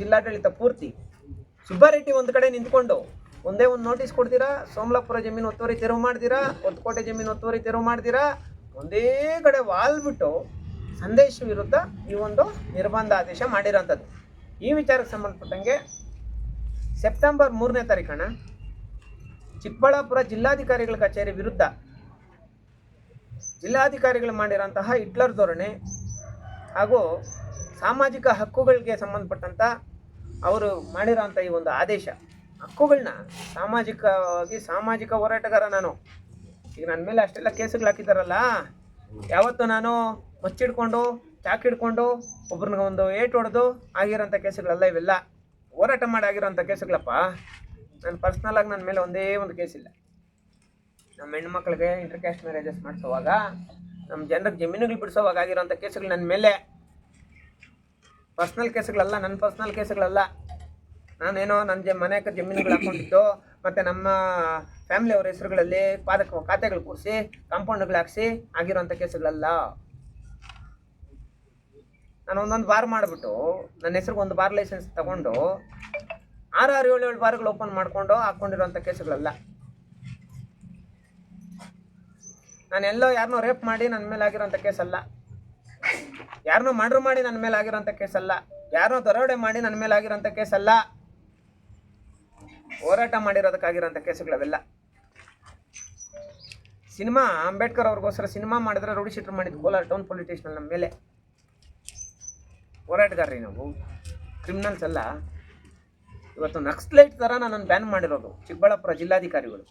ಜಿಲ್ಲಾಡಳಿತ ಪೂರ್ತಿ. ಸುಬ್ಬಾರೆಡ್ಡಿ ಒಂದು ಕಡೆ ನಿಂತ್ಕೊಂಡು ಒಂದೇ ಒಂದು ನೋಟಿಸ್ ಕೊಡ್ತೀರಾ, ಸೋಮಲಾಪುರ ಜಮೀನು ಒತ್ತುವರಿ ತೆರವು ಮಾಡ್ತೀರಾ, ಹೊಸಕೋಟೆ ಜಮೀನು ಒತ್ತುವರಿ ತೆರವು ಮಾಡ್ತೀರಾ, ಒಂದೇ ಕಡೆ ವಾಲ್ಬಿಟ್ಟು ಸಂದೇಶ್ ವಿರುದ್ಧ ಈ ಒಂದು ನಿರ್ಬಂಧ ಆದೇಶ ಮಾಡಿರೋಂಥದ್ದು. ಈ ವಿಚಾರಕ್ಕೆ ಸಂಬಂಧಪಟ್ಟಂಗೆ ಸೆಪ್ಟೆಂಬರ್ 3ನೇ ತಾರೀಕಣ್ಣ ಚಿಕ್ಕಬಳ್ಳಾಪುರ ಜಿಲ್ಲಾಧಿಕಾರಿಗಳ ಕಚೇರಿ ವಿರುದ್ಧ ಜಿಲ್ಲಾಧಿಕಾರಿಗಳು ಮಾಡಿರೋಂತಹ ಹಿಟ್ಲರ್ ಧೋರಣೆ ಹಾಗೂ ಸಾಮಾಜಿಕ ಹಕ್ಕುಗಳಿಗೆ ಸಂಬಂಧಪಟ್ಟಂಥ ಅವರು ಮಾಡಿರೋಂಥ ಈ ಒಂದು ಆದೇಶ, ಹಕ್ಕುಗಳನ್ನ ಸಾಮಾಜಿಕ ಹೋರಾಟಗಾರ ನಾನು. ಈಗ ನನ್ನ ಮೇಲೆ ಅಷ್ಟೆಲ್ಲ ಕೇಸುಗಳು ಹಾಕಿದ್ದಾರಲ್ಲ, ಯಾವತ್ತು ನಾನು ಮಚ್ಚಿಡ್ಕೊಂಡು ಚಾಕ್ ಹಿಡ್ಕೊಂಡು ಒಬ್ರನ್ನ ಒಂದು ಏಟು ಹೊಡೆದು ಆಗಿರೋಂಥ ಕೇಸುಗಳೆಲ್ಲ ಇವೆಲ್ಲ ಹೋರಾಟ ಮಾಡಿ ಆಗಿರೋಂಥ ಕೇಸುಗಳಪ್ಪ. ನಾನು ಪರ್ಸ್ನಲಾಗಿ ನನ್ನ ಮೇಲೆ ಒಂದೇ ಒಂದು ಕೇಸಿಲ್ಲ. ನಮ್ಮ ಹೆಣ್ಮಕ್ಳಿಗೆ ಇಂಟರ್ಕ್ಯಾಸ್ಟ್ ಮ್ಯಾರೇಜಸ್ ಮಾಡಿಸೋವಾಗ, ನಮ್ಮ ಜನರಿಗೆ ಜಮೀನುಗಳು ಬಿಡಿಸೋವಾಗ ಆಗಿರೋಂಥ ಕೇಸುಗಳು ನನ್ನ ಮೇಲೆ ಪರ್ಸ್ನಲ್ ಕೇಸುಗಳಲ್ಲ, ನನ್ನ ಪರ್ಸ್ನಲ್ ಕೇಸುಗಳಲ್ಲ. ನಾನೇನೋ ನನ್ನ ಮನೆಗೆ ಜಮೀನುಗಳು ಹಾಕ್ಕೊಂಡಿದ್ದು ಮತ್ತು ನಮ್ಮ ಫ್ಯಾಮಿಲಿ ಅವ್ರ ಹೆಸರುಗಳಲ್ಲಿ ಖಾತೆಗಳು ಕೂರಿಸಿ ಕಾಂಪೌಂಡ್ಗಳು ಹಾಕ್ಸಿ ಆಗಿರೋಂಥ ಕೇಸುಗಳಲ್ಲ. ನಾನು ಒಂದೊಂದು ಬಾರ್ ಮಾಡಿಬಿಟ್ಟು ನನ್ನ ಹೆಸ್ರಿಗೆ ಒಂದು ಬಾರ್ ಲೈಸೆನ್ಸ್ ತೊಗೊಂಡು 6-7 ಬಾರ್ಗಳು ಓಪನ್ ಮಾಡಿಕೊಂಡು ಹಾಕ್ಕೊಂಡಿರೋಂಥ ಕೇಸುಗಳಲ್ಲ. ನಾನೆಲ್ಲೋ ಯಾರನ್ನೋ ರೇಪ್ ಮಾಡಿ ನನ್ನ ಮೇಲೆ ಆಗಿರೋಂಥ ಕೇಸಲ್ಲ, ಯಾರನ್ನೋ ಮರ್ಡರ್ ಮಾಡಿ ನನ್ನ ಮೇಲೆ ಆಗಿರೋಂಥ ಕೇಸಲ್ಲ, ಯಾರನ್ನೋ ದರೋಡೆ ಮಾಡಿ ನನ್ನ ಮೇಲೆ ಆಗಿರೋಂಥ ಕೇಸಲ್ಲ. ಹೋರಾಟ ಮಾಡಿರೋದಕ್ಕಾಗಿರೋಂಥ ಕೇಸುಗಳವೆಲ್ಲ. ಸಿನಿಮಾ ಅಂಬೇಡ್ಕರ್ ಅವ್ರಿಗೋಸ್ಕರ ಸಿನಿಮಾ ಮಾಡಿದ್ರೆ ರೌಡಿ ಶೀಟರ್ ಮಾಡಿದ್ದು ಕೋಲಾರ ಟೌನ್ ಪೊಲೀಸ್ ಸ್ಟೇಷನಲ್ಲಿ ನಮ್ಮ ಮೇಲೆ ಹೋರಾಟಗಾರ್ರಿ ನಾವು, ಕ್ರಿಮಿನಲ್ಸ್ ಅಲ್ಲ. ಇವತ್ತು ನಕ್ಸಲೈಟ್ ಥರ ನನ್ನನ್ನು ಬ್ಯಾನ್ ಮಾಡಿರೋದು ಚಿಕ್ಕಬಳ್ಳಾಪುರ ಜಿಲ್ಲಾಧಿಕಾರಿಗಳು.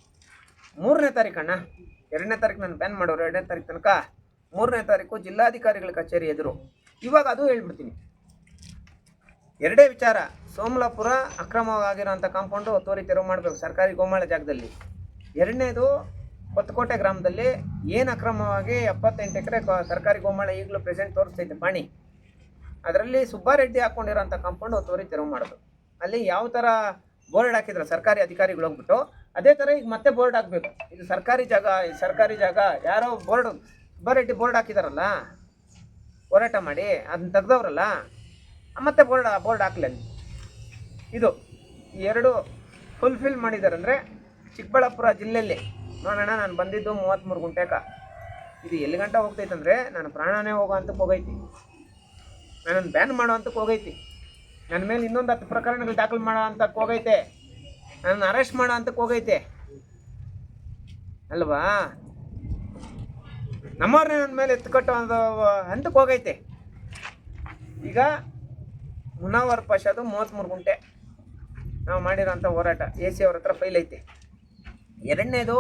3ನೇ ತಾರೀಕಣ್ಣ, 2ನೇ ತಾರೀಕು ನಾನು ಬ್ಯಾನ್ ಮಾಡೋರು, 2ನೇ ತಾರೀಕು ತನಕ. 3ನೇ ತಾರೀಕು ಜಿಲ್ಲಾಧಿಕಾರಿಗಳ ಕಚೇರಿ ಎದುರು. ಇವಾಗ ಅದು ಹೇಳ್ಬಿಡ್ತೀನಿ. 2 ವಿಚಾರ. ಸೋಮಲಾಪುರ ಅಕ್ರಮವಾಗಿರೋಂಥ ಕಾಂಪೌಂಡು ಒತ್ತುವರಿ ತೆರವು ಮಾಡಬೇಕು ಸರ್ಕಾರಿ ಗೋಮಾಳ ಜಾಗದಲ್ಲಿ. 2ನೇದು ಹೊಸಕೋಟೆ ಗ್ರಾಮದಲ್ಲಿ ಏನು ಅಕ್ರಮವಾಗಿ 78 ಎಕರೆ ಸರ್ಕಾರಿ ಗೋಮಾಳ ಈಗಲೂ ಪ್ರೆಸೆಂಟ್ ತೋರಿಸ್ತೈತೆ ಪಾಣಿ, ಅದರಲ್ಲಿ ಸುಬ್ಬಾರೆಡ್ಡಿ ಹಾಕ್ಕೊಂಡಿರೋಂಥ ಕಾಂಪೌಂಡ್ ಒತ್ತುವರಿ ತೆರವು ಮಾಡೋದು. ಅಲ್ಲಿ ಯಾವ ಥರ ಬೋರ್ಡ್ ಹಾಕಿದ್ರು ಸರ್ಕಾರಿ ಅಧಿಕಾರಿಗಳು ಹೋಗ್ಬಿಟ್ಟು, ಅದೇ ಥರ ಈಗ ಮತ್ತೆ ಬೋರ್ಡ್ ಹಾಕಬೇಕು. ಇದು ಸರ್ಕಾರಿ ಜಾಗ, ಯಾರೋ ಬೋರ್ಡ್ ಸುಬ್ಬಾರೆಡ್ಡಿ ಬೋರ್ಡ್ ಹಾಕಿದಾರಲ್ಲ ಹೋರಾಟ ಮಾಡಿ, ಅದನ್ನ ತೆಗ್ದವ್ರಲ್ಲ, ಮತ್ತೆ ಬೋರ್ಡ್ ಹಾಕ್ಲಿ. ಇದು 2 ಫುಲ್ಫಿಲ್ ಮಾಡಿದ್ದಾರೆ. ಅಂದರೆ ಚಿಕ್ಕಬಳ್ಳಾಪುರ ಜಿಲ್ಲೆಯಲ್ಲಿ ನೋಡೋಣ, ನಾನು ಬಂದಿದ್ದು 33 ಗುಂಟೆಕ. ಇದು ಎಲ್ಲಿ ಗಂಟ ಹೋಗ್ತೈತಂದರೆ ನಾನು ಪ್ರಾಣನೇ ಹೋಗೋ ಅಂತಕ್ಕೆ ಹೋಗೈತಿ, ನನ್ನನ್ನು ಬ್ಯಾನ್ ಮಾಡೋ ಅಂತಕ್ಕೆ ಹೋಗೈತಿ, ನನ್ನ ಮೇಲೆ ಇನ್ನೊಂದು 10 ಪ್ರಕರಣಗಳು ದಾಖಲು ಮಾಡೋ ಅಂತಕ್ಕೆ ಹೋಗೈತೆ, ನನ್ನ ಅರೆಸ್ಟ್ ಮಾಡೋ ಅಂತಕ್ಕೆ ಹೋಗೈತೆ ಅಲ್ವಾ. ನಮ್ಮವ್ರನ್ನೇ ನನ್ನ ಮೇಲೆ ಎತ್ತುಕಟ್ಟೋ ಅಂತಕ್ಕೆ ಹೋಗೈತೆ. ಈಗ ಮುನಾವರ್ ಪಾಷಾದು 33 ಗುಂಟೆ ನಾವು ಮಾಡಿರೋಂಥ ಹೋರಾಟ AC ಅವ್ರ ಹತ್ರ ಫೈಲ್ ಐತೆ. 2ನೇದು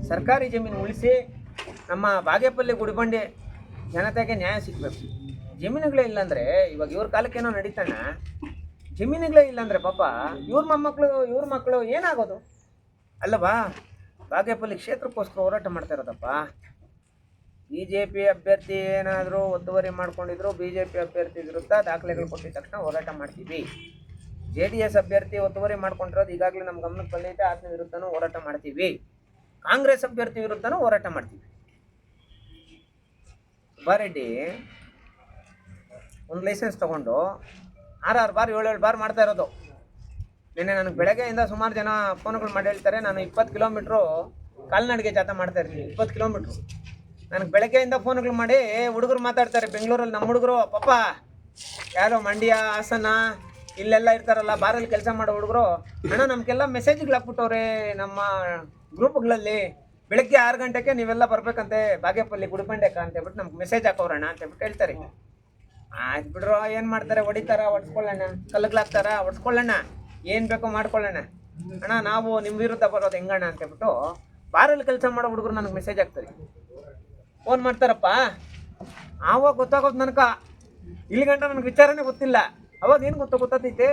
ಸರ್ಕಾರಿ ಜಮೀನು ಉಳಿಸಿ ನಮ್ಮ ಬಾಗೇಪಲ್ಲಿ ಗುಡಿಬಂಡೆ ಜನತೆಗೆ ನ್ಯಾಯ ಸಿಗಬೇಕು. ಜಮೀನುಗಳೇ ಇಲ್ಲಾಂದರೆ ಇವಾಗ ಇವ್ರ ಕಾಲಕ್ಕೇನೋ ನಡೀತಾಣ, ಜಮೀನುಗಳೇ ಇಲ್ಲಾಂದರೆ ಪಾಪ ಇವ್ರ ಮಕ್ಕಳು ಏನಾಗೋದು ಅಲ್ಲವಾ. ಬಾಗೇಪಲ್ಲಿ ಕ್ಷೇತ್ರಕ್ಕೋಸ್ಕರ ಹೋರಾಟ ಮಾಡ್ತಾ ಇರೋದಪ್ಪ. BJP ಅಭ್ಯರ್ಥಿ ಏನಾದರೂ ಒತ್ತುವರಿ ಮಾಡ್ಕೊಂಡಿದ್ರು, BJP ಅಭ್ಯರ್ಥಿ ವಿರುದ್ಧ ದಾಖಲೆಗಳು ಕೊಟ್ಟಿದ ತಕ್ಷಣ ಹೋರಾಟ ಮಾಡ್ತೀವಿ. JDS ಅಭ್ಯರ್ಥಿ ಒತ್ತುವರಿ ಮಾಡ್ಕೊಂಡಿರೋದು ಈಗಾಗಲೇ ನಮ್ಮ ಗಮನಕ್ಕೆ ಬಂದೈತೆ, ಆತನ ವಿರುದ್ಧನೂ ಹೋರಾಟ ಮಾಡ್ತೀವಿ. ಕಾಂಗ್ರೆಸ್ ಅಭ್ಯರ್ಥಿ ವಿರುದ್ಧನೂ ಹೋರಾಟ ಮಾಡ್ತೀವಿ. ಸುಬ್ಬಾರೆಡ್ಡಿ ಒಂದು ಲೈಸೆನ್ಸ್ ತೊಗೊಂಡು 6 ಬಾರ್ 7 ಬಾರ್ ಮಾಡ್ತಾ ಇರೋದು. ನಿನ್ನೆ ನನಗೆ ಬೆಳಗ್ಗೆಯಿಂದ ಸುಮಾರು ಜನ ಫೋನ್ಗಳು ಮಾಡಿ ಹೇಳ್ತಾರೆ, ನಾನು 20 ಕಿಲೋಮೀಟ್ರು ಕಾಲ್ನಡಿಗೆ ಜಾಥಾ ಮಾಡ್ತಾ ಇರ್ತೀನಿ. 20 ಕಿಲೋಮೀಟ್ರು ನನಗೆ ಬೆಳಗ್ಗೆಯಿಂದ ಫೋನ್ಗಳು ಮಾಡಿ ಹುಡುಗರು ಮಾತಾಡ್ತಾರೆ ಬೆಂಗಳೂರಲ್ಲಿ. ನಮ್ಮ ಹುಡುಗರು ಪಾಪ ಯಾರೋ ಮಂಡ್ಯ, ಹಾಸನ ಇಲ್ಲೆಲ್ಲ ಇರ್ತಾರಲ್ಲ, ಬಾರಲ್ಲಿ ಕೆಲಸ ಮಾಡೋ ಹುಡುಗರು, ಅಣ್ಣ ನಮಗೆಲ್ಲ ಮೆಸೇಜ್ಗಳು ಹಾಕ್ಬಿಟ್ಟವ್ರೆ ನಮ್ಮ ಗ್ರೂಪ್ಗಳಲ್ಲಿ, ಬೆಳಗ್ಗೆ 6 ಗಂಟೆಗೆ ನೀವೆಲ್ಲ ಬರ್ಬೇಕಂತೆ ಬಾಗೇಪಲ್ಲಿ ಗುಡಿಬಂಡೆಕ ಅಂತ ಹೇಳ್ಬಿಟ್ಟು ನಮ್ಗೆ ಮೆಸೇಜ್ ಹಾಕೋರಣ್ಣ ಅಂತ ಹೇಳ್ಬಿಟ್ಟು ಹೇಳ್ತಾರೆ. ಆಯ್ತು ಬಿಡ್ರೋ, ಏನು ಮಾಡ್ತಾರೆ, ಹೊಡಿತಾರ, ಹೊಡ್ಸ್ಕೊಳ್ಳೋಣ, ಕಲ್ಲುಗಳಾಗ್ತಾರ, ಹೊಡ್ಸ್ಕೊಳ್ಳೋಣ, ಏನು ಬೇಕೋ ಮಾಡ್ಕೊಳ್ಳೋಣ ಅಣ್ಣ, ನಾವು ನಿಮ್ಮ ವಿರುದ್ಧ ಬರೋದು ಹೆಂಗಣ್ಣ ಅಂತ ಹೇಳ್ಬಿಟ್ಟು ಬಾರಲ್ಲಿ ಕೆಲಸ ಮಾಡೋ ಹುಡುಗರು ನನಗೆ ಮೆಸೇಜ್ ಹಾಕ್ತಾರೆ, ಫೋನ್ ಮಾಡ್ತಾರಪ್ಪ. ಆವಾಗ ಗೊತ್ತಾಗೋದು ನನಗೆ, ಇಲ್ಲಿ ಗಂಟ ನನಗೆ ವಿಚಾರನೇ ಗೊತ್ತಿಲ್ಲ. ಅವಾಗ ಏನು ಗೊತ್ತಾಗ್ತೈತೆ,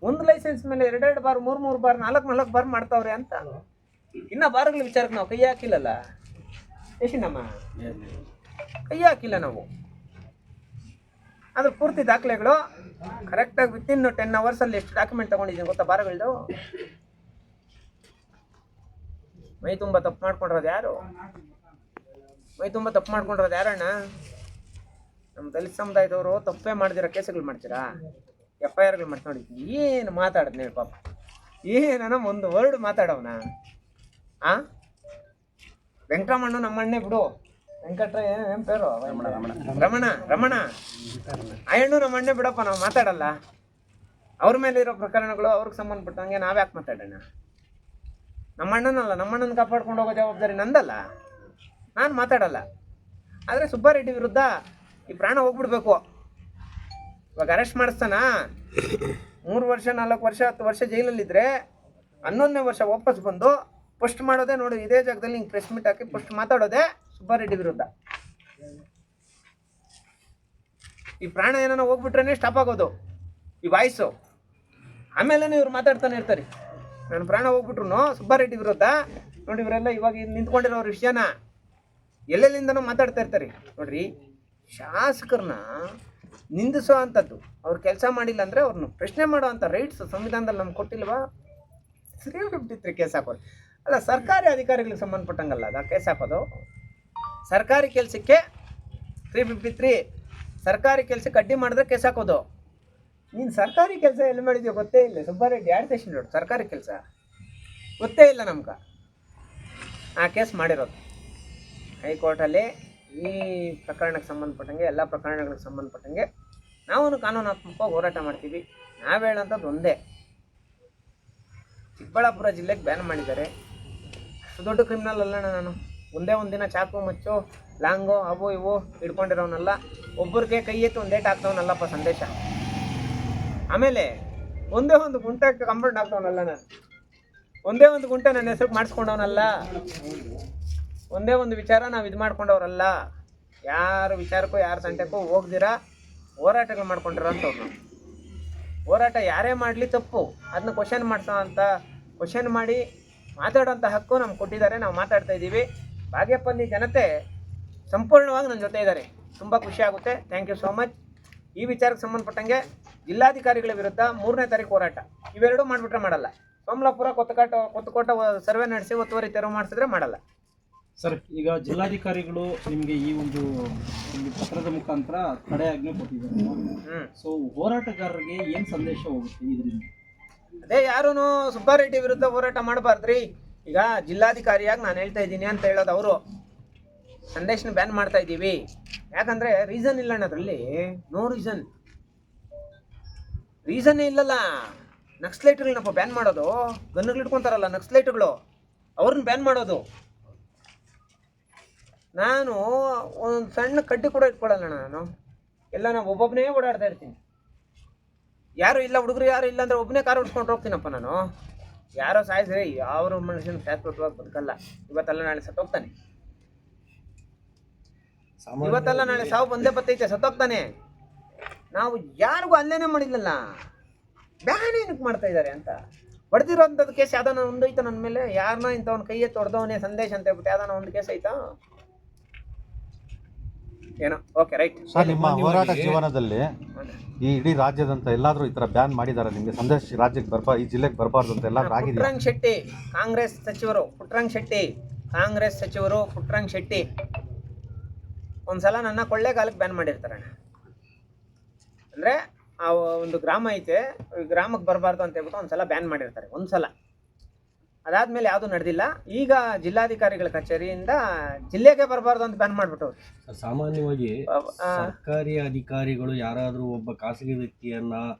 ಒಂದು ಲೈಸೆನ್ಸ್ ಮೇಲೆ 2 ಬಾರ್ 3 ಬಾರ್ 4 ಬಾರ್ ಮಾಡ್ತಾವ್ರೆ ಅಂತ. ಇನ್ನು ಬಾರ್ಗಳ ವಿಚಾರಕ್ಕೆ ನಾವು ಕೈ ಹಾಕಿಲ್ಲಲ್ಲ, ಎಷ್ಟಿನಮ್ಮ ಕೈ ಹಾಕಿಲ್ಲ ನಾವು. ಅದ್ರ ಪೂರ್ತಿ ದಾಖಲೆಗಳು ಕರೆಕ್ಟಾಗಿ ವಿತಿನ್ 10 ಅವರ್ಸಲ್ಲಿ ಎಷ್ಟು ಡಾಕ್ಯುಮೆಂಟ್ ತೊಗೊಂಡಿದ್ದೀನಿ ಗೊತ್ತಾ ಬಾರ್ಗಳದು. ಮೈ ತುಂಬ ತಪ್ಪು ಮಾಡ್ಕೊಂಡಿರೋದು ಯಾರು? ಮೈ ತುಂಬ ತಪ್ಪು ಮಾಡ್ಕೊಂಡಿರೋದು ಯಾರಣ್ಣ? ನಮ್ಮ ದಲಿತ ಸಮುದಾಯದವರು ತಪ್ಪೇ ಮಾಡ್ದಿರೋ ಕೇಸುಗಳು ಮಾಡ್ತೀರಾ? FIRಗಳು ಮಾಡಿ ನೋಡಿ. ಏನು ಮಾತಾಡಿದ್ನಿ ಪಾಪ, ಏನನ ಒಂದು ವರ್ಡ್ ಮಾತಾಡವನ. ವೆಂಕಟರಮಣ್ಣ ನಮ್ಮಣ್ಣೆ ಬಿಡು, ಏನು ಪೇರು ರಮಣ ಆ ಹೆಣ್ಣು ನಮ್ಮಣ್ಣೆ ಬಿಡಪ್ಪ, ನಾವು ಮಾತಾಡಲ್ಲ. ಅವ್ರ ಮೇಲೆ ಇರೋ ಪ್ರಕರಣಗಳು ಅವ್ರಿಗೆ ಸಂಬಂಧಪಟ್ಟಂಗೆ ನಾವ್ಯಾಕೆ ಮಾತಾಡೋಣ? ನಮ್ಮಣ್ಣನಲ್ಲ, ನಮ್ಮಣ್ಣನ ಕಾಪಾಡ್ಕೊಂಡು ಹೋಗೋ ಜವಾಬ್ದಾರಿ ನಂದಲ್ಲ, ನಾನು ಮಾತಾಡಲ್ಲ. ಆದರೆ ಸುಬ್ಬಾರೆಡ್ಡಿ ವಿರುದ್ಧ ಈ ಪ್ರಾಣ ಹೋಗ್ಬಿಡ್ಬೇಕು. ಇವಾಗ ಅರೆಸ್ಟ್ ಮಾಡಿಸ್ತಾನ, 3 ವರ್ಷ 4 ವರ್ಷ 10 ವರ್ಷ ಜೈಲಲ್ಲಿದ್ದರೆ 11ನೇ ವರ್ಷ ವಾಪಸ್ ಬಂದು ಪೋಸ್ಟ್ ಮಾಡೋದೇ ನೋಡಿ, ಇದೇ ಜಾಗದಲ್ಲಿ ಹಿಂಗೆ ಪ್ರೆಸ್ ಮೀಟ್ ಹಾಕಿ ಪೋಸ್ಟ್ ಮಾತಾಡೋದೇ ಸುಬ್ಬಾರೆಡ್ಡಿ ವಿರುದ್ಧ. ಈ ಪ್ರಾಣ ಏನೋ ಹೋಗ್ಬಿಟ್ರೆ ಸ್ಟಾಪ್ ಆಗೋದು ಈ ವಾಯ್ಸು. ಆಮೇಲೆ ಇವ್ರು ಮಾತಾಡ್ತಾನೆ ಇರ್ತಾರೆ, ನನ್ನ ಪ್ರಾಣ ಹೋಗ್ಬಿಟ್ರು ಸುಬ್ಬಾರೆಡ್ಡಿ ವಿರುದ್ಧ ನೋಡಿ. ಇವರೆಲ್ಲ ಇವಾಗ ನಿಂತ್ಕೊಂಡಿರೋರ ವಿಷಯನ ಎಲ್ಲೆಲ್ಲಿಂದನೂ ಮಾತಾಡ್ತಾ ಇರ್ತಾರೆ ನೋಡ್ರಿ. ಶಾಸಕರನ್ನ ನಿಂದಿಸೋ ಅಂಥದ್ದು, ಅವ್ರು ಕೆಲಸ ಮಾಡಿಲ್ಲ ಅಂದರೆ ಅವ್ರನ್ನ ಪ್ರಶ್ನೆ ಮಾಡೋ ಅಂಥ ರೈಟ್ಸ್ ಸಂವಿಧಾನದಲ್ಲಿ ನಮ್ಗೆ ಕೊಟ್ಟಿಲ್ವಾ? 353 ಕೇಸ್ ಹಾಕೋರು ಅಲ್ಲ, ಸರ್ಕಾರಿ ಅಧಿಕಾರಿಗಳಿಗೆ ಸಂಬಂಧಪಟ್ಟಂಗಲ್ಲ ಅದ ಕೇಸ್ ಹಾಕೋದು. ಸರ್ಕಾರಿ ಕೆಲಸಕ್ಕೆ 353, ಸರ್ಕಾರಿ ಕೆಲಸಕ್ಕೆ ಅಡ್ಡಿ ಮಾಡಿದ್ರೆ ಕೇಸ್ ಹಾಕೋದು. ನೀನು ಸರ್ಕಾರಿ ಕೆಲಸ ಎಲ್ಲಿ ಮಾಡಿದ್ಯೋ ಗೊತ್ತೇ ಇಲ್ಲ. ಸುಬ್ಬಾರೆಡ್ಡಿ 2 ಸ್ಟೇಷನ್ ರೋಡ್ ಸರ್ಕಾರಿ ಕೆಲಸ ಗೊತ್ತೇ ಇಲ್ಲ ನಮ್ಗೆ. ಆ ಕೇಸ್ ಮಾಡಿರೋದು ಹೈಕೋರ್ಟಲ್ಲಿ. ಈ ಪ್ರಕರಣಕ್ಕೆ ಸಂಬಂಧಪಟ್ಟಂಗೆ, ಎಲ್ಲ ಪ್ರಕರಣಗಳಿಗೆ ಸಂಬಂಧಪಟ್ಟಂಗೆ ನಾವು ಕಾನೂನಾತ್ಮಕವಾಗಿ ಹೋರಾಟ ಮಾಡ್ತೀವಿ. ನಾವು ಹೇಳೋಂಥದ್ದು ಒಂದೇ, ಚಿಕ್ಕಬಳ್ಳಾಪುರ ಜಿಲ್ಲೆಗೆ ಬ್ಯಾನ್ ಮಾಡಿದ್ದಾರೆ. ಅಷ್ಟು ದೊಡ್ಡ ಕ್ರಿಮಿನಲ್ ಅಲ್ಲಣ್ಣ ನಾನು. ಒಂದೇ ಒಂದು ದಿನ ಚಾಕು ಮಚ್ಚು ಲಾಂಗು ಅವು ಇವು ಹಿಡ್ಕೊಂಡಿರೋನಲ್ಲ, ಒಬ್ಬರಿಗೆ ಕೈ ಎತ್ತು ಒಂದು ಏಟ್ ಹಾಕ್ತವನಲ್ಲಪ್ಪ ಸಂದೇಶ. ಆಮೇಲೆ ಒಂದೇ ಒಂದು ಗುಂಟೆ ಕಂಪ್ಲೇಂಟ್ ಆಗ್ತವನಲ್ಲ ನಾನು, ಒಂದೇ ಒಂದು ಗುಂಟೆ ನನ್ನ ಹೆಸರು ಮಾಡಿಸ್ಕೊಂಡವನಲ್ಲ, ಒಂದೇ ಒಂದು ವಿಚಾರ ನಾವು ಇದು ಮಾಡ್ಕೊಂಡವ್ರಲ್ಲ. ಯಾರು ವಿಚಾರಕ್ಕೂ ಯಾರ ತಂಟೆಗೂ ಹೋಗ್ದಿರಾ ಹೋರಾಟಗಳು ಮಾಡ್ಕೊಂಡಿರೋ ಅಂಥವ್ರು. ಹೋರಾಟ ಯಾರೇ ಮಾಡಲಿ ತಪ್ಪು, ಅದನ್ನ ಕ್ವಶನ್ ಮಾಡಿ ಮಾತಾಡೋಂಥ ಹಕ್ಕು ನಮ್ಗೆ ಕೊಟ್ಟಿದ್ದಾರೆ. ನಾವು ಮಾತಾಡ್ತಾ ಇದ್ದೀವಿ. ಬಾಗೇಪಲ್ಲಿ ಜನತೆ ಸಂಪೂರ್ಣವಾಗಿ ನನ್ನ ಜೊತೆ ಇದ್ದಾರೆ. ತುಂಬ ಖುಷಿ ಆಗುತ್ತೆ. Thank you so much. ಈ ವಿಚಾರಕ್ಕೆ ಸಂಬಂಧಪಟ್ಟಂಗೆ ಜಿಲ್ಲಾಧಿಕಾರಿಗಳ ವಿರುದ್ಧ 3ನೇ ತಾರೀಕು ಹೋರಾಟ, ಇವೆರಡೂ ಮಾಡಿಬಿಟ್ರೆ ಮಾಡಲ್ಲ. ಸೋಮಲಾಪುರ ಕೊತ್ತಕೋಟ ಸರ್ವೆ ನಡೆಸಿ ಒತ್ತುವರಿ ತೆರವು ಮಾಡಿಸಿದ್ರೆ ಮಾಡಲ್ಲ ಸರ್. ಈಗ ಜಿಲ್ಲಾಧಿಕಾರಿಗಳು ನಿಮಗೆ ಈ ಒಂದು ಪತ್ರದ ಮುಖಾಂತರ ತಡೆಯಾಜ್ಞೆ ಕೊಟ್ಟಿದ್ದಾರೆ. ಸೊ ಹೋರಾಟಗಾರರಿಗೆ ಏನು ಸಂದೇಶ ಹೋಗುತ್ತೆ ಇದರಿಂದ? ಅದೇ, ಯಾರೂ ಸುಬ್ಬಾರೆಡ್ಡಿ ವಿರುದ್ಧ ಹೋರಾಟ ಮಾಡಬಾರ್ದ್ರಿ. ಈಗ ಜಿಲ್ಲಾಧಿಕಾರಿಯಾಗಿ ನಾನು ಹೇಳ್ತಾ ಇದ್ದೀನಿ ಅಂತ ಹೇಳೋದು ಅವರು. ಸಂದೇಶನ ಬ್ಯಾನ್ ಮಾಡ್ತಾ ಇದ್ದೀವಿ ಯಾಕಂದರೆ ರೀಸನ್ ಇಲ್ಲ ಅನ್ನೋದ್ರಲ್ಲಿ. ನೋ ರೀಸನ್ನೇ ಇಲ್ಲಲ್ಲ. ನಕ್ಸಲೈಟ್ಗಳನ್ನಪ್ಪ ಬ್ಯಾನ್ ಮಾಡೋದು, ಗನ್ನುಗಳು ಇಟ್ಕೊತಾರಲ್ಲ ನಕ್ಸಲೈಟ್ಗಳು, ಅವ್ರನ್ನ ಬ್ಯಾನ್ ಮಾಡೋದು. ನಾನು ಒಂದು ಸಣ್ಣ ಕಡ್ಡಿ ಕೂಡ ಇಟ್ಕೊಳ್ಳಲ್ಲ ನಾನು. ಎಲ್ಲ ನಾವು ಒಬ್ಬೊಬ್ಬನೇ ಓಡಾಡ್ತಾ ಇರ್ತೀನಿ. ಯಾರು ಇಲ್ಲ, ಹುಡುಗರು ಯಾರು ಇಲ್ಲ ಅಂದರೆ ಒಬ್ಬನೇ ಕಾರ್ ಓಡಿಸ್ಕೊಂಡು ಹೋಗ್ತೀನಪ್ಪ ನಾನು. ಯಾರೋ ಸಾಯಿಸ್ರಿ, ಯಾವ ಮನುಷ್ಯನ ಶಾಶ್ವತವಾಗಿ ಬದುಕಲ್ಲ. ಇವತ್ತಲ್ಲ ನಾಳೆ ಸತ್ತೋಗ್ತಾನೆ, ಇವತ್ತಲ್ಲ ನಾಳೆ ಸಾವು ಬಂದೇ ಬತ್ತೈತೆ, ಸತ್ತೋಗ್ತಾನೆ. ನಾವು ಯಾರಿಗೂ ಅಲ್ಲೇನೇ ಮಾಡಿಲ್ಲಲ್ಲ, ಬ್ಯಾನ್ ಏನಕ್ಕೆ ಮಾಡ್ತಾ ಇದ್ದಾರೆ ಅಂತ. ಹೊಡೆದಿರೋಂಥದ್ದು ಕೇಸ್ ಯಾವ್ದಾನ ಒಂದು ಐತ ನನ್ನ ಮೇಲೆ? ಯಾರನ್ನ ಇಂಥವ್ನ ಕೈ ಎತ್ತು ಹೊಡೆದವನೇ ಸಂದೇಶ ಅಂತ ಹೇಳ್ಬಿಟ್ಟು ಯಾವ್ದಾನ ಒಂದು ಕೇಸ್ ಐತಾ ಏನೋ? Okay, right. ಸರ್, ನಿಮ್ಮ ಹೋರಾಟ ಜೀವನದಲ್ಲಿ ಈ ಇಡೀ ರಾಜ್ಯದಂತ ಎಲ್ಲಾದ್ರೂ ಈ ತರ ಬ್ಯಾನ್ ಮಾಡಿದ್ದಾರೆ ನಿಮಗೆ? ಸಂದೇಶ ರಾಜ್ಯಕ್ಕೆ ಈ ಜಿಲ್ಲೆಗೆ ಬರಬಾರ್ದು ಅಂತ ಎಲ್ಲಾದ್ರೂ ಆಗಿದೆ? ಪುಟ್ಟರಂಗ ಶೆಟ್ಟಿ ಕಾಂಗ್ರೆಸ್ ಸಚಿವರು ಪುಟ್ಟರಂಗ ಶೆಟ್ಟಿ ಒಂದ್ಸಲ ನನ್ನ ಕೊಳ್ಳೇಗಾಲಕ್ಕೆ ಬ್ಯಾನ್ ಮಾಡಿರ್ತಾರಣ್ಣ. ಅಂದರೆ ಆ ಒಂದು ಗ್ರಾಮ ಐತೆ, ಗ್ರಾಮಕ್ಕೆ ಬರಬಾರ್ದು ಅಂತ ಹೇಳ್ಬಿಟ್ಟು ಒಂದ್ಸಲ ಬ್ಯಾನ್ ಮಾಡಿರ್ತಾರೆ, ಒಂದ್ಸಲ. ಅದಾದ್ಮೇಲೆ ಯಾವುದು ನಡೆದಿಲ್ಲ. ಈಗ ಜಿಲ್ಲಾಧಿಕಾರಿಗಳ ಕಚೇರಿಯಿಂದ ಜಿಲ್ಲೆಗೆ ಬರಬಾರ್ದು ಅಂತ ಬ್ಯಾನ್ ಮಾಡಿಬಿಟ್ಟವ್ರು. ಸಾಮಾನ್ಯವಾಗಿ ಸರ್ಕಾರಿ ಅಧಿಕಾರಿಗಳು ಯಾರಾದರೂ ಒಬ್ಬ ಖಾಸಗಿ ವ್ಯಕ್ತಿಯನ್ನ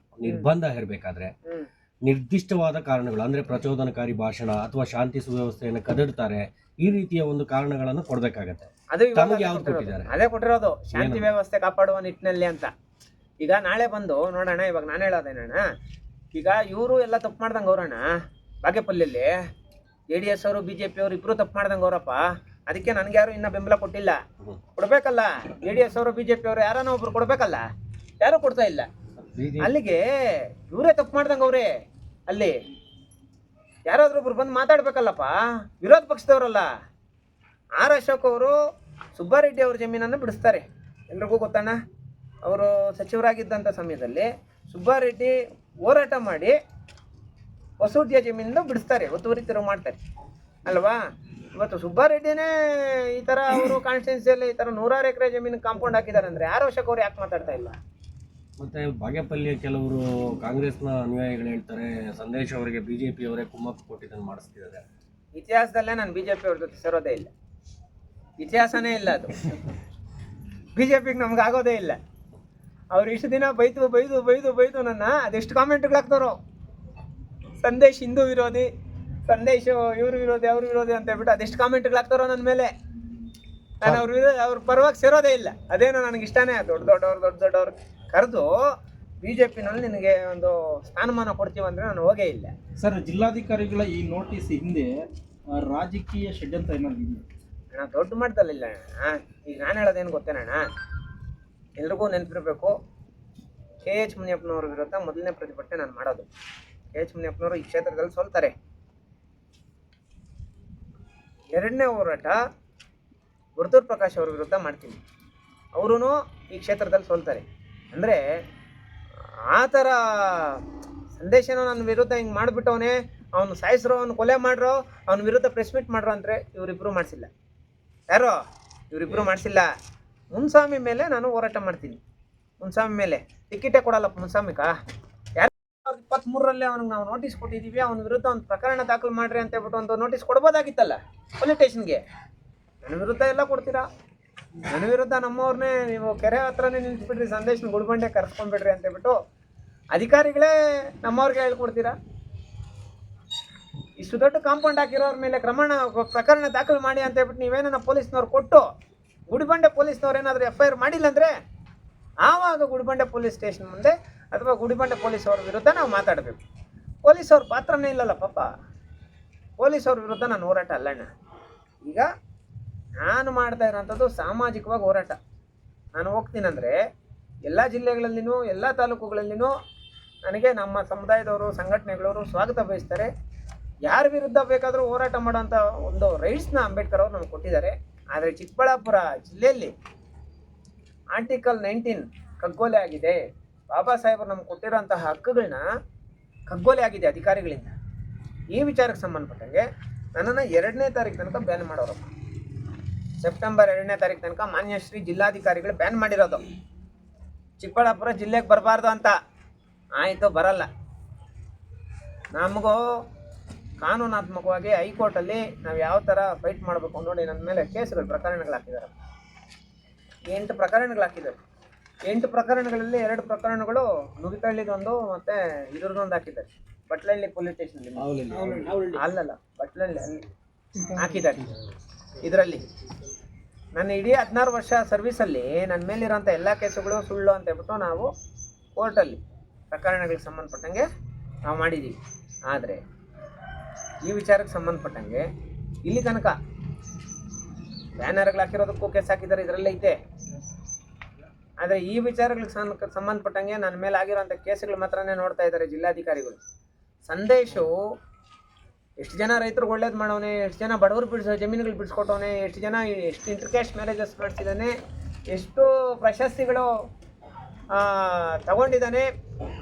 ನಿರ್ಬಂಧ ಹೇರಬೇಕಾದ್ರೆ ನಿರ್ದಿಷ್ಟವಾದ ಕಾರಣಗಳು, ಅಂದ್ರೆ ಪ್ರಚೋದನಕಾರಿ ಭಾಷಣ ಅಥವಾ ಶಾಂತಿ ಸುವ್ಯವಸ್ಥೆಯನ್ನು ಕದಡ್ತಾರೆ, ಈ ರೀತಿಯ ಒಂದು ಕಾರಣಗಳನ್ನು ಕೊಡಬೇಕಾಗತ್ತೆ. ಅದು ಯಾವ್ದು ಕೊಟ್ಟಿದ್ದಾರೆ? ಅದೇ ಕೊಟ್ಟಿರೋದು, ಶಾಂತಿ ವ್ಯವಸ್ಥೆ ಕಾಪಾಡುವ ನಿಟ್ಟಿನಲ್ಲಿ ಅಂತ. ಈಗ ನಾಳೆ ಬಂದು ನೋಡೋಣ. ಇವಾಗ ನಾನು ಹೇಳೋದೇನಣ್ಣ, ಈಗ ಇವರು ಎಲ್ಲ ತಪ್ಪು ಮಾಡ್ದಂಗೆ ಅವ್ರಣ್ಣ. ಬಾಗೇಪಲ್ಲಿಯಲ್ಲಿ JDS ಅವರು BJP ಅವರು ಇಬ್ಬರು ತಪ್ಪು ಮಾಡ್ದಂಗೆ ಅವರಪ್ಪ. ಅದಕ್ಕೆ ನನಗೆ ಯಾರು ಇನ್ನೂ ಬೆಂಬಲ ಕೊಟ್ಟಿಲ್ಲ. ಕೊಡಬೇಕಲ್ಲ, JDS ಅವರು BJP ಅವರು ಯಾರನ್ನ ಒಬ್ರು ಕೊಡಬೇಕಲ್ಲ, ಯಾರೂ ಕೊಡ್ತಾ ಇಲ್ಲ. ಅಲ್ಲಿಗೆ ಇವರೇ ತಪ್ಪು ಮಾಡ್ದಂಗೆ ಅವ್ರೆ. ಅಲ್ಲಿ ಯಾರಾದ್ರೂ ಒಬ್ರು ಬಂದು ಮಾತಾಡ್ಬೇಕಲ್ಲಪ್ಪ, ವಿರೋಧ ಪಕ್ಷದವರಲ್ಲ. ಆರ್ ಅಶೋಕ್ ಅವರು ಸುಬ್ಬಾರೆಡ್ಡಿ ಅವ್ರ ಜಮೀನನ್ನು ಬಿಡಿಸ್ತಾರೆ, ಎಲ್ರಿಗೂ ಗೊತ್ತಣ್ಣ. ಅವರು ಸಚಿವರಾಗಿದ್ದಂಥ ಸಮಯದಲ್ಲಿ ಸುಬ್ಬಾರೆಡ್ಡಿ ಹೋರಾಟ ಮಾಡಿ ಹೊಸೂಟಿಯ ಜಮೀನಿಂದ ಬಿಡಿಸ್ತಾರೆ, ಒತ್ತುವರಿ ತೆರವು ಮಾಡ್ತಾರೆ ಅಲ್ವಾ. ಇವತ್ತು ಸುಬ್ಬಾರೆಡ್ಡಿನೇ ಈ ಥರ ಅವರು ಕಾನ್ಸ್ಟಿಟ್ಯೂನ್ಸಿಯಲ್ಲಿ ಈ ಥರ 100 ಎಕರೆ ಜಮೀನು ಕಾಂಪೌಂಡ್ ಹಾಕಿದ್ದಾರೆ ಅಂದರೆ ಆರ್ ಅಶೋಕ್ ಅವ್ರು ಯಾಕೆ ಮಾತಾಡ್ತಾ ಇಲ್ಲ? ಮತ್ತೆ ಬಾಗೇಪಲ್ಲಿಯ ಕೆಲವರು ಕಾಂಗ್ರೆಸ್ನ ಅನುಯಾಯಿಗಳು ಹೇಳ್ತಾರೆ ಸಂದೇಶ್ ಅವರಿಗೆ ಬಿಜೆಪಿ ಅವರೇ ಕುಮ್ಮಕ್ಕು ಕೊಟ್ಟಿದ್ದನ್ನು ಮಾಡಿಸ್ತಿದ್ದಾರೆ. ಇತಿಹಾಸದಲ್ಲೇ ನಾನು BJP ಅವ್ರ ಜೊತೆ ಸೇರೋದೇ ಇಲ್ಲ, ಇತಿಹಾಸನೇ ಇಲ್ಲ ಅದು. BJPಗೆ ನಮ್ಗೆ ಆಗೋದೇ ಇಲ್ಲ. ಅವ್ರು ಇಷ್ಟು ದಿನ ಬೈದು ಬೈದು ಬೈದು ಬೈದು ನನ್ನ ಅದೆಷ್ಟು ಕಾಮೆಂಟ್ಗಳು ಹಾಕ್ತಾರೋ, ಸಂದೇಶ್ ಹಿಂದೂ ವಿರೋಧಿ, ಸಂದೇಶ್ ಇವ್ರ ವಿರೋಧಿ ಅವ್ರ ವಿರೋಧಿ ಅಂತ ಹೇಳ್ಬಿಟ್ಟು ಅದೆಷ್ಟು ಕಾಮೆಂಟ್ಗಳು ಹಾಕ್ತಾರೋ ನನ್ನ ಮೇಲೆ. ನಾನು ಅವ್ರ ಪರವಾಗಿ ಸೇರೋದೇ ಇಲ್ಲ. ಅದೇನೋ ನನಗೆ ಇಷ್ಟನೇ. ದೊಡ್ಡವ್ರು ಕರೆದು BJPನಲ್ಲಿ ನಿನಗೆ ಒಂದು ಸ್ಥಾನಮಾನ ಕೊಡ್ತೀವಿ ಅಂದರೆ ನಾನು ಹೋಗೇ ಇಲ್ಲ. ಸರ್, ಜಿಲ್ಲಾಧಿಕಾರಿಗಳ ಈ ನೋಟಿಸ್ ಹಿಂದೆ ರಾಜಕೀಯ ಷಡ್ಯಂತ್ರ ಏನಾದ್ರು ಇದೆಯಾ? ಅಣ್ಣ ದೊಡ್ಡ ಮಟ್ಟದಲ್ಲಿಲ್ಲ ಅಣ್ಣ. ಈಗ ನಾನು ಹೇಳೋದೇನು ಗೊತ್ತೇನಣ್ಣ, ಎಲ್ರಿಗೂ ನೆನಪಿರಬೇಕು, KH ಮುನಿಯಪ್ಪನವ್ರ ವಿರುದ್ಧ ಮೊದಲನೇ ಪ್ರತಿಭಟನೆ ನಾನು ಮಾಡೋದು. KH ಮುನಿಯಪ್ಪನವರು ಈ ಕ್ಷೇತ್ರದಲ್ಲಿ ಸೋಲ್ತಾರೆ. ಎರಡನೇ ಹೋರಾಟ ಗುರುತೂರ್ ಪ್ರಕಾಶ್ ಅವ್ರ ವಿರುದ್ಧ ಮಾಡ್ತೀನಿ, ಅವರೂ ಈ ಕ್ಷೇತ್ರದಲ್ಲಿ ಸೋಲ್ತಾರೆ. ಅಂದರೆ ಆ ಥರ ಸಂದೇಶನೋ ನನ್ನ ವಿರುದ್ಧ ಹಿಂಗೆ ಮಾಡಿಬಿಟ್ಟವನೇ, ಅವನು ಸಾಯಿಸ್ರೋ, ಅವ್ನು ಕೊಲೆ ಮಾಡ್ರೋ, ಅವನ ವಿರುದ್ಧ ಪ್ರೆಸ್ ಮೀಟ್ ಮಾಡ್ರೋ ಅಂದರೆ ಇವರಿಬ್ಬರು ಮಾಡಿಸಿಲ್ಲ. ಯಾರೋ ಇವರಿಬ್ಬರು ಮಾಡಿಸಿಲ್ಲ. ಮುನ್ಸ್ವಾಮಿ ಮೇಲೆ ನಾನು ಹೋರಾಟ ಮಾಡ್ತೀನಿ. ಮುನ್ಸ್ವಾಮಿ ಮೇಲೆ ಟಿಕೆಟೇ ಕೊಡಲ್ಲಪ್ಪ ಮುನ್ಸ್ವಾಮಿಕ. 2023ರಲ್ಲಿ ಅವ್ನಿಗೆ ನಾವು ನೋಟಿಸ್ ಕೊಟ್ಟಿದ್ದೀವಿ, ಅವನ ವಿರುದ್ಧ ಒಂದು ಪ್ರಕರಣ ದಾಖಲು ಮಾಡ್ರಿ ಅಂತ ಹೇಳ್ಬಿಟ್ಟು ಒಂದು ನೋಟಿಸ್ ಕೊಡ್ಬೋದಾಗಿತ್ತಲ್ಲ ಪೊಲೀಸ್ ಸ್ಟೇಷನ್ಗೆ. ನನ್ನ ವಿರುದ್ಧ ಎಲ್ಲ ಕೊಡ್ತೀರಾ? ನನ್ನ ವಿರುದ್ಧ ನಮ್ಮವ್ರನ್ನೇ ನೀವು ಕೆರೆ ಹತ್ರನೇ ನಿಲ್ಲಿಸ್ಬಿಡ್ರಿ, ಸಂದೇಶನ ಗುಡ್ಬಂಡೆ ಕರ್ಸ್ಕೊಂಡ್ಬಿಡ್ರಿ ಅಂತ ಹೇಳ್ಬಿಟ್ಟು ಅಧಿಕಾರಿಗಳೇ ನಮ್ಮವ್ರಿಗೆ ಹೇಳ್ಕೊಡ್ತೀರಾ? ಇಷ್ಟು ದೊಡ್ಡ ಕಾಂಪೌಂಡ್ ಹಾಕಿರೋರ ಮೇಲೆ ಪ್ರಕರಣ ದಾಖಲು ಮಾಡಿ ಅಂತ ಹೇಳ್ಬಿಟ್ಟು ನೀವೇನ ಪೊಲೀಸ್ನವ್ರು ಕೊಟ್ಟು ಗುಡಿಬಂಡೆ ಪೊಲೀಸ್ನವ್ರು ಏನಾದರೂ FIR ಮಾಡಿಲ್ಲ ಅಂದರೆ ಆವಾಗ ಗುಡಿಬಂಡೆ ಪೊಲೀಸ್ ಸ್ಟೇಷನ್ ಮುಂದೆ ಅಥವಾ ಗುಡಿಬಂಡೆ ಪೊಲೀಸ್ ಅವ್ರ ವಿರುದ್ಧ ನಾವು ಮಾತಾಡಬೇಕು. ಪೊಲೀಸ್ ಅವ್ರ ಪಾತ್ರನೇ ಇಲ್ಲಲ್ಲ ಪಾಪ. ಪೊಲೀಸ್ ಅವ್ರ ವಿರುದ್ಧ ನಾನು ಹೋರಾಟ ಅಲ್ಲಣ್ಣ. ಈಗ ನಾನು ಮಾಡ್ತಾ ಇರೋಂಥದ್ದು ಸಾಮಾಜಿಕವಾಗಿ ಹೋರಾಟ. ನಾನು ಹೋಗ್ತೀನಂದರೆ ಎಲ್ಲ ಜಿಲ್ಲೆಗಳಲ್ಲಿನೂ ಎಲ್ಲ ತಾಲೂಕುಗಳಲ್ಲಿನೂ ನನಗೆ ನಮ್ಮ ಸಮುದಾಯದವರು ಸಂಘಟನೆಗಳವರು ಸ್ವಾಗತ ಬಯಸ್ತಾರೆ. ಯಾರ ವಿರುದ್ಧ ಬೇಕಾದರೂ ಹೋರಾಟ ಮಾಡೋಂಥ ಒಂದು ರೈಟ್ಸ್ನ ಅಂಬೇಡ್ಕರ್ ಅವರು ನಮ್ಗೆ ಕೊಟ್ಟಿದ್ದಾರೆ. ಆದರೆ ಚಿಕ್ಕಬಳ್ಳಾಪುರ ಜಿಲ್ಲೆಯಲ್ಲಿ ಆರ್ಟಿಕಲ್ 19 ಕಗ್ಗೋಲೆ ಆಗಿದೆ. ಬಾಬಾ ಸಾಹೇಬರು ನಮ್ಗೆ ಕೊಟ್ಟಿರೋಂತಹ ಹಕ್ಕುಗಳನ್ನ ಕಗ್ಗೋಲೆ ಆಗಿದೆ ಅಧಿಕಾರಿಗಳಿಂದ. ಈ ವಿಚಾರಕ್ಕೆ ಸಂಬಂಧಪಟ್ಟಂಗೆ ನನ್ನನ್ನು 2ನೇ ತಾರೀಕು ತನಕ ಬ್ಯಾನ್ ಮಾಡೋರಪ್ಪ. ಸೆಪ್ಟೆಂಬರ್ 2ನೇ ತಾರೀಕು ತನಕ ಮಾನ್ಯ ಶ್ರೀ ಜಿಲ್ಲಾಧಿಕಾರಿಗಳು ಬ್ಯಾನ್ ಮಾಡಿರೋದು. ಚಿಕ್ಕಬಳ್ಳಾಪುರ ಜಿಲ್ಲೆಗೆ ಬರಬಾರ್ದು ಅಂತ. ಆಯಿತು, ಬರಲ್ಲ. ನಮಗೂ ಕಾನೂನಾತ್ಮಕವಾಗಿ ಹೈಕೋರ್ಟಲ್ಲಿ ನಾವು ಯಾವ ಥರ ಫೈಟ್ ಮಾಡಬೇಕು ನೋಡಿ ನನ್ನ ಮೇಲೆ ಪ್ರಕರಣಗಳು ಹಾಕಿದ್ದಾರೆ. 8 ಪ್ರಕರಣಗಳು ಹಾಕಿದ್ದಾರೆ. 8 ಪ್ರಕರಣಗಳಲ್ಲಿ 2 ಪ್ರಕರಣಗಳು ನುಗ್ಗಿತಳ್ಳಿದೊಂದು ಮತ್ತು ಇದ್ರದ್ದೊಂದು ಹಾಕಿದ್ದಾರೆ. ಬಟ್ಲಹಳ್ಳಿ ಪೊಲೀಸ್ ಸ್ಟೇಷನಲ್ಲಿ ಅಲ್ಲಲ್ಲ ಬಟ್ಲಹಳ್ಳಿ ಹಾಕಿದ್ದಾರೆ. ಇದರಲ್ಲಿ ನನ್ನ ಇಡೀ 16 ವರ್ಷ ಸರ್ವೀಸಲ್ಲಿ ನನ್ನ ಮೇಲಿರೋಂಥ ಎಲ್ಲ ಕೇಸುಗಳು ಸುಳ್ಳು ಅಂತ ಹೇಳ್ಬಿಟ್ಟು ನಾವು ಕೋರ್ಟಲ್ಲಿ ಪ್ರಕರಣಗಳಿಗೆ ಸಂಬಂಧಪಟ್ಟಂಗೆ ನಾವು ಮಾಡಿದ್ದೀವಿ. ಆದರೆ ಈ ವಿಚಾರಕ್ಕೆ ಸಂಬಂಧಪಟ್ಟಂಗೆ ಇಲ್ಲಿ ತನಕ ಬ್ಯಾನರ್ಗಳು ಹಾಕಿರೋದಕ್ಕೂ ಕೇಸ್ ಹಾಕಿದ್ದಾರೆ, ಇದರಲ್ಲೇ ಐತೆ. ಆದರೆ ಈ ವಿಚಾರಗಳಿಗೆ ಸಂಬಂಧಪಟ್ಟಂಗೆ ನನ್ನ ಮೇಲೆ ಆಗಿರೋಂಥ ಕೇಸುಗಳು ಮಾತ್ರನೇ ನೋಡ್ತಾ ಇದ್ದಾರೆ ಜಿಲ್ಲಾಧಿಕಾರಿಗಳು. ಸಂದೇಶು ಎಷ್ಟು ಜನ ರೈತರಿಗೆ ಒಳ್ಳೇದು ಮಾಡೋನೆ, ಎಷ್ಟು ಜನ ಬಡವರು ಜಮೀನುಗಳು ಬಿಡಿಸ್ಕೊಟ್ಟವನೆ, ಎಷ್ಟು ಇಂಟರ್ಕ್ಯಾಸ್ಟ್ ಮ್ಯಾರೇಜಸ್ ಮಾಡಿಸಿದ್ದಾನೆ, ಎಷ್ಟು ಪ್ರಶಸ್ತಿಗಳು ತಗೊಂಡಿದ್ದಾನೆ,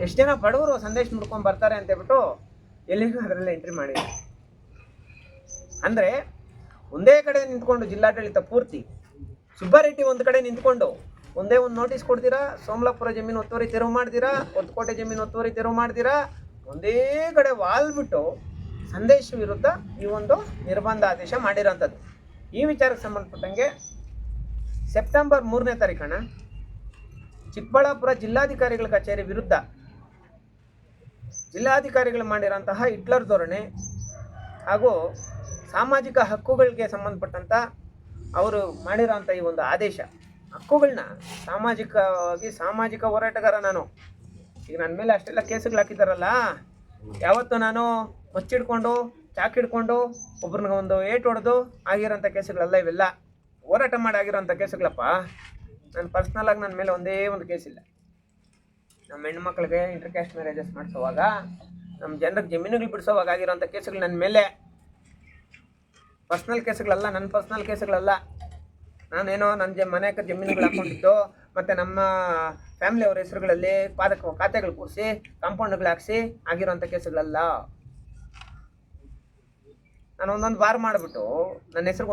ಎಷ್ಟು ಜನ ಬಡವರು ಸಂದೇಶ ಮುಡ್ಕೊಂಡು ಬರ್ತಾರೆ ಅಂತ ಹೇಳ್ಬಿಟ್ಟು ಎಲ್ಲಿಗೂ ಅದರಲ್ಲೇ ಎಂಟ್ರಿ ಮಾಡಿದೆ. ಅಂದರೆ ಒಂದೇ ಕಡೆ ನಿಂತ್ಕೊಂಡು ಜಿಲ್ಲಾಡಳಿತ ಪೂರ್ತಿ ಸುಬ್ಬಾರೆಡ್ಡಿ ಒಂದು ಕಡೆ ನಿಂತ್ಕೊಂಡು ಒಂದೇ ಒಂದು ನೋಟಿಸ್ ಕೊಡ್ತೀರಾ, ಸೋಮಲಾಪುರ ಜಮೀನು ಒತ್ತುವರಿ ತೆರವು ಮಾಡ್ತೀರಾ, ಹೊಸಕೋಟೆ ಜಮೀನು ಒತ್ತುವರಿ ತೆರವು ಮಾಡ್ತೀರಾ, ಒಂದೇ ಕಡೆ ವಾಲ್ಬಿಟ್ಟು ಸಂದೇಶ ವಿರುದ್ಧ ಈ ಒಂದು ನಿರ್ಬಂಧ ಆದೇಶ ಮಾಡಿರೋಂಥದ್ದು. ಈ ವಿಚಾರಕ್ಕೆ ಸಂಬಂಧಪಟ್ಟಂಗೆ ಸೆಪ್ಟೆಂಬರ್ 3ನೇ ತಾರೀಕಣ್ಣ ಚಿಕ್ಕಬಳ್ಳಾಪುರ ಜಿಲ್ಲಾಧಿಕಾರಿಗಳ ಕಚೇರಿ ವಿರುದ್ಧ ಜಿಲ್ಲಾಧಿಕಾರಿಗಳು ಮಾಡಿರೋಂತಹ ಹಿಟ್ಲರ್ ಧೋರಣೆ ಹಾಗೂ ಸಾಮಾಜಿಕ ಹಕ್ಕುಗಳಿಗೆ ಸಂಬಂಧಪಟ್ಟಂಥ ಅವರು ಮಾಡಿರೋಂಥ ಈ ಒಂದು ಆದೇಶ ಹಕ್ಕುಗಳನ್ನ ಸಾಮಾಜಿಕ ಹೋರಾಟಗಾರ ನಾನು. ಈಗ ನನ್ನ ಮೇಲೆ ಅಷ್ಟೆಲ್ಲ ಕೇಸುಗಳು ಹಾಕಿದ್ದಾರಲ್ಲ, ಯಾವತ್ತು ನಾನು ಮಚ್ಚಿಡ್ಕೊಂಡು ಚಾಕ್ ಹಿಡ್ಕೊಂಡು ಒಬ್ರನ್ನ ಒಂದು ಏಟು ಹೊಡೆದು ಆಗಿರೋಂಥ ಕೇಸುಗಳೆಲ್ಲ ಇವೆಲ್ಲ ಹೋರಾಟ ಮಾಡಿ ಆಗಿರೋಂಥ ಕೇಸುಗಳಪ್ಪ. ನನ್ನ ಪರ್ಸ್ನಲಾಗಿ ನನ್ನ ಮೇಲೆ ಒಂದೇ ಒಂದು ಕೇಸಿಲ್ಲ. ನಮ್ಮ ಹೆಣ್ಮಕ್ಳಿಗೆ ಇಂಟರ್ಕ್ಯಾಸ್ಟ್ ಮ್ಯಾರೇಜಸ್ ಮಾಡಿಸೋವಾಗ, ನಮ್ಮ ಜನರಿಗೆ ಜಮೀನುಗಳು ಬಿಡಿಸೋವಾಗ ಆಗಿರೋಂಥ ಕೇಸುಗಳು ನನ್ನ ಮೇಲೆ ಪರ್ಸ್ನಲ್ ಕೇಸುಗಳಲ್ಲ, ನನ್ನ ಪರ್ಸ್ನಲ್ ಕೇಸುಗಳಲ್ಲ. ನಾನೇನೋ ನನ್ನ ಮನೆಗೆ ಜಮೀನುಗಳು ಹಾಕ್ಕೊಂಡಿದ್ದು ಮತ್ತು ನಮ್ಮ ಫ್ಯಾಮಿಲಿ ಅವ್ರ ಹೆಸರುಗಳಲ್ಲಿ ಖಾತೆಗಳು ಕೂರಿಸಿ ಕಾಂಪೌಂಡ್ಗಳು ಹಾಕ್ಸಿ ಆಗಿರೋಂಥ ಕೇಸುಗಳಲ್ಲ. ನಾನು ಒಂದೊಂದು ಬಾರ್ ಮಾಡಿಬಿಟ್ಟು ನನ್ನ ಹೆಸರು